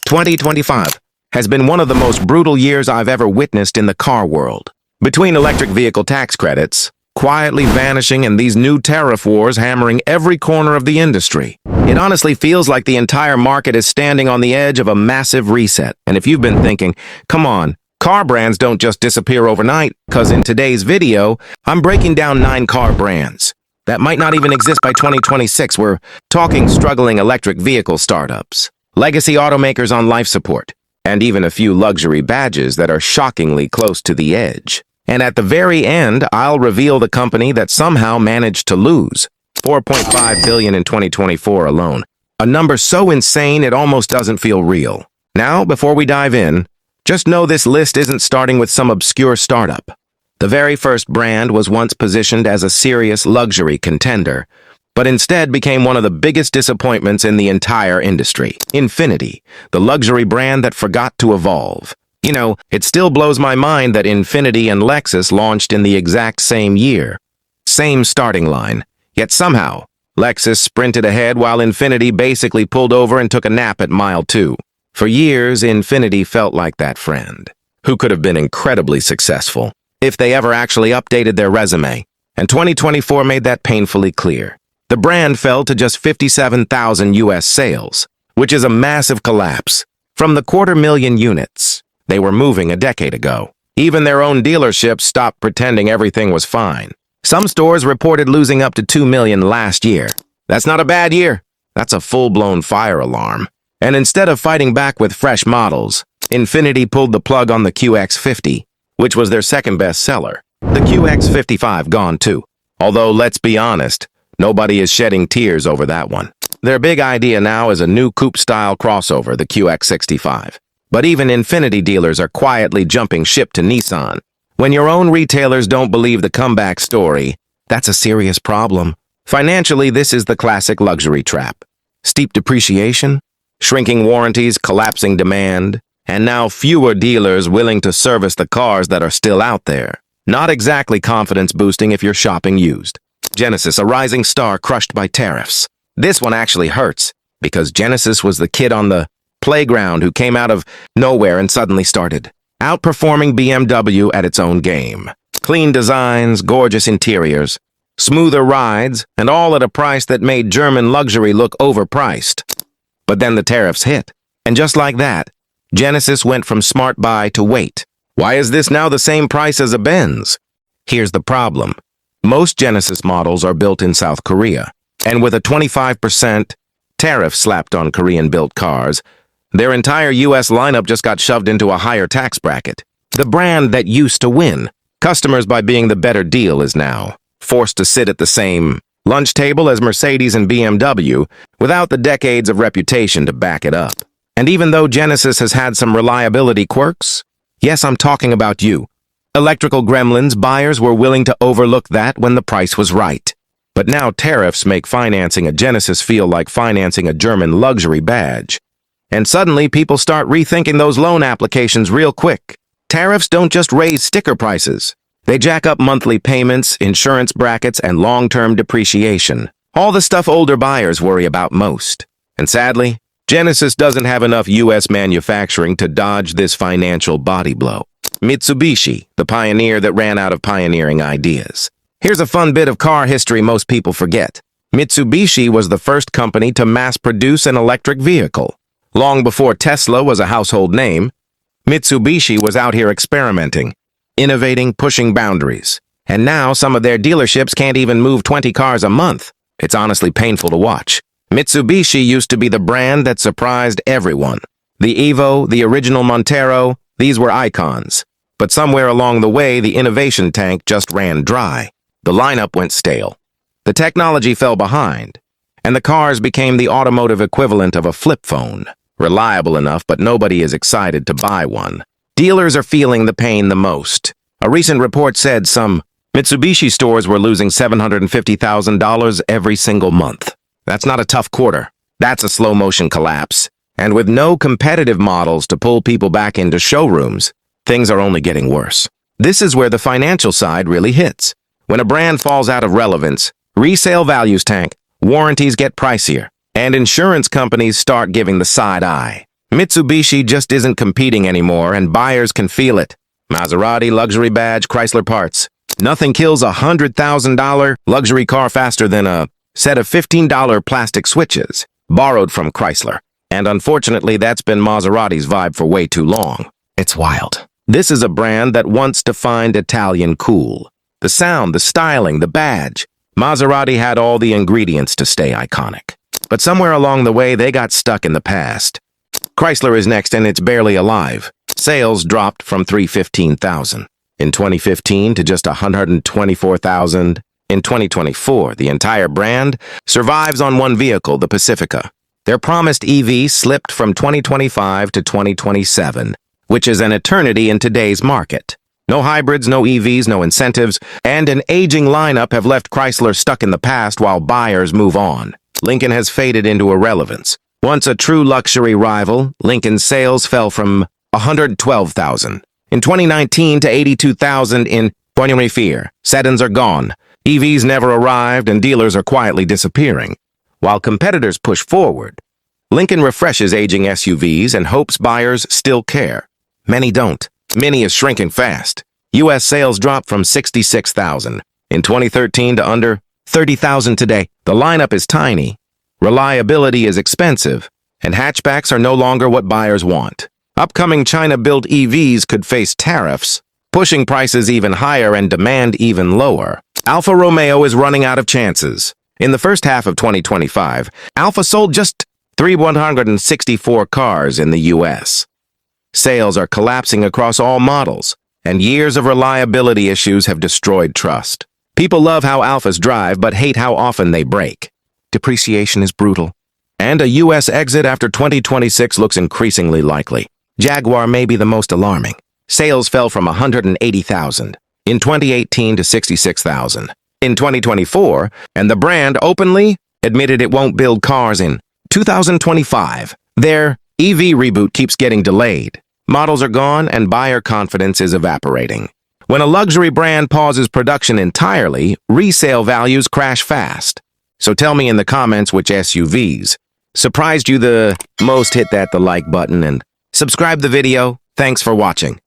2025 has been one of the most brutal years I've ever witnessed in the car world. Between electric vehicle tax credits, quietly vanishing, and these new tariff wars hammering every corner of the industry, it honestly feels like the entire market is standing on the edge of a massive reset. And if you've been thinking, come on, car brands don't just disappear overnight, because in today's video, I'm breaking down 9 car brands that might not even exist by 2026. We're talking struggling electric vehicle startups, legacy automakers on life support, and even a few luxury badges that are shockingly close to the edge. And at the very end, I'll reveal the company that somehow managed to lose $4.5 billion in 2024 alone. A number so insane it almost doesn't feel real. Now, before we dive in, just know this list isn't starting with some obscure startup. The very first brand was once positioned as a serious luxury contender, but instead became one of the biggest disappointments in the entire industry. Infiniti, the luxury brand that forgot to evolve. You know, it still blows my mind that Infiniti and Lexus launched in the exact same year. Same starting line. Yet somehow, Lexus sprinted ahead while Infiniti basically pulled over and took a nap at mile 2. For years, Infiniti felt like that friend, who could have been incredibly successful if they ever actually updated their resume. And 2024 made that painfully clear. The brand fell to just 57,000 US sales, which is a massive collapse from the 250,000 units they were moving a decade ago. Even their own dealerships stopped pretending everything was fine. Some stores reported losing up to 2 million last year. That's not a bad year. That's a full-blown fire alarm. And instead of fighting back with fresh models, Infiniti pulled the plug on the QX50, which was their second best seller. The QX55 gone too. Although, let's be honest, nobody is shedding tears over that one. Their big idea now is a new coupe-style crossover, the QX65. But even Infiniti dealers are quietly jumping ship to Nissan. When your own retailers don't believe the comeback story, that's a serious problem. Financially, this is the classic luxury trap. Steep depreciation, shrinking warranties, collapsing demand, and now fewer dealers willing to service the cars that are still out there. Not exactly confidence-boosting if you're shopping used. Genesis, a rising star crushed by tariffs. This one actually hurts, because Genesis was the kid on the playground who came out of nowhere and suddenly started outperforming BMW at its own game. Clean designs, gorgeous interiors, smoother rides, and all at a price that made German luxury look overpriced. But then the tariffs hit, and just like that, Genesis went from smart buy to wait. Why is this now the same price as a Benz? Here's the problem. Most Genesis models are built in South Korea, and with a 25% tariff slapped on Korean-built cars, their entire US lineup just got shoved into a higher tax bracket. The brand that used to win customers by being the better deal is now forced to sit at the same lunch table as Mercedes and BMW without the decades of reputation to back it up. And even though Genesis has had some reliability quirks, yes, I'm talking about you. Electrical gremlins, buyers were willing to overlook that when the price was right. But now tariffs make financing a Genesis feel like financing a German luxury badge. And suddenly people start rethinking those loan applications real quick. Tariffs don't just raise sticker prices. They jack up monthly payments, insurance brackets, and long-term depreciation. All the stuff older buyers worry about most. And sadly, Genesis doesn't have enough US manufacturing to dodge this financial body blow. Mitsubishi, the pioneer that ran out of pioneering ideas. Here's a fun bit of car history most people forget. Mitsubishi was the first company to mass-produce an electric vehicle. Long before Tesla was a household name, Mitsubishi was out here experimenting, innovating, pushing boundaries. And now some of their dealerships can't even move 20 cars a month. It's honestly painful to watch. Mitsubishi used to be the brand that surprised everyone. The Evo, the original Montero, these were icons. But somewhere along the way, the innovation tank just ran dry. The lineup went stale. The technology fell behind. And the cars became the automotive equivalent of a flip phone. Reliable enough, but nobody is excited to buy one. Dealers are feeling the pain the most. A recent report said some Mitsubishi stores were losing $750,000 every single month. That's not a tough quarter. That's a slow-motion collapse. And with no competitive models to pull people back into showrooms, things are only getting worse. This is where the financial side really hits. When a brand falls out of relevance, resale values tank, warranties get pricier, and insurance companies start giving the side eye. Mitsubishi just isn't competing anymore, and buyers can feel it. Maserati, luxury badge, Chrysler parts. Nothing kills a $100,000 luxury car faster than a set of $15 plastic switches, borrowed from Chrysler. And unfortunately, that's been Maserati's vibe for way too long. It's wild. This is a brand that once defined Italian cool. The sound, the styling, the badge. Maserati had all the ingredients to stay iconic. But somewhere along the way, they got stuck in the past. Chrysler is next, and it's barely alive. Sales dropped from 315,000 in 2015 to just 124,000 in 2024. The entire brand survives on one vehicle, the Pacifica. Their promised EV slipped from 2025 to 2027, which is an eternity in today's market. No hybrids, no EVs, no incentives, and an aging lineup have left Chrysler stuck in the past while buyers move on. Lincoln has faded into irrelevance. Once a true luxury rival, Lincoln's sales fell from 112,000 in 2019 to 82,000 in 2024. Sedans are gone. EVs never arrived, and dealers are quietly disappearing. While competitors push forward, Lincoln refreshes aging SUVs and hopes buyers still care. Many don't. Mini is shrinking fast. U.S. sales dropped from 66,000 in 2013 to under 30,000 today. The lineup is tiny, reliability is expensive, and hatchbacks are no longer what buyers want. Upcoming China-built EVs could face tariffs, pushing prices even higher and demand even lower. Alfa Romeo is running out of chances. In the first half of 2025, Alfa sold just 364 cars in the U.S. Sales are collapsing across all models, and years of reliability issues have destroyed trust. People love how Alfas drive, but hate how often they break. Depreciation is brutal, and a U.S. exit after 2026 looks increasingly likely. Jaguar may be the most alarming. Sales fell from 180,000 in 2018 to 66,000 in 2024, and the brand openly admitted it won't build cars in 2025. Their EV reboot keeps getting delayed. Models are gone, and buyer confidence is evaporating. When a luxury brand pauses production entirely, resale values crash fast. So tell me in the comments which SUVs surprised you the most. Hit the like button and subscribe the video. Thanks for watching.